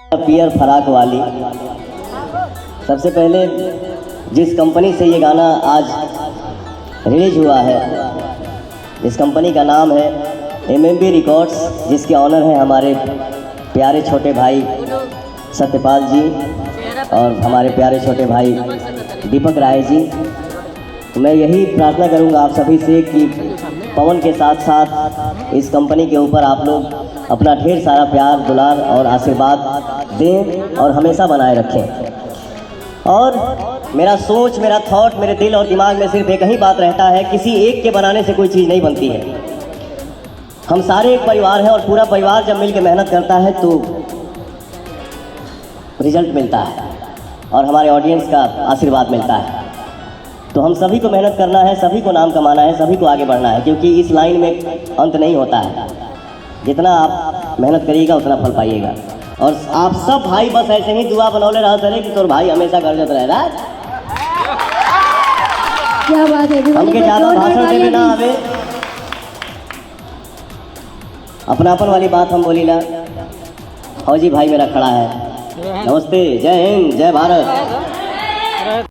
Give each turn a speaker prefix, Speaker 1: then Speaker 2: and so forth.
Speaker 1: पियर फराक वाली। सबसे पहले जिस कंपनी से ये गाना आज रिलीज हुआ है, इस कंपनी का नाम है MMB रिकॉर्ड्स, जिसके ऑनर हैं हमारे प्यारे छोटे भाई सत्यपाल जी और हमारे प्यारे छोटे भाई दीपक राय जी। तो मैं यही प्रार्थना करूंगा आप सभी से कि पवन के साथ साथ इस कंपनी के ऊपर आप लोग अपना ढेर सारा प्यार, दुलार और आशीर्वाद दें और हमेशा बनाए रखें। और मेरा सोच, मेरा थॉट, मेरे दिल और दिमाग में सिर्फ एक ही बात रहता है, किसी एक के बनाने से कोई चीज़ नहीं बनती है। हम सारे एक परिवार हैं और पूरा परिवार जब मिल के मेहनत करता है तो रिजल्ट मिलता है और हमारे ऑडियंस का आशीर्वाद मिलता है। तो हम सभी को मेहनत करना है, सभी को नाम कमाना है, सभी को आगे बढ़ना है, क्योंकि इस लाइन में अंत नहीं होता है। जितना आप मेहनत करिएगा उतना फल पाइएगा। और आप सब भाई बस ऐसे ही दुआ बनौले रहा करें कि तोर भाई हमेशा गर्जत रह रहा है।
Speaker 2: क्या बात है,
Speaker 1: हमके ज़्यादा भाषण देवे ना आवे, अपनापन वाली बात हम बोली ना। फौजी भाई मेरा खड़ा है। नमस्ते, जय हिंद, जय भारत।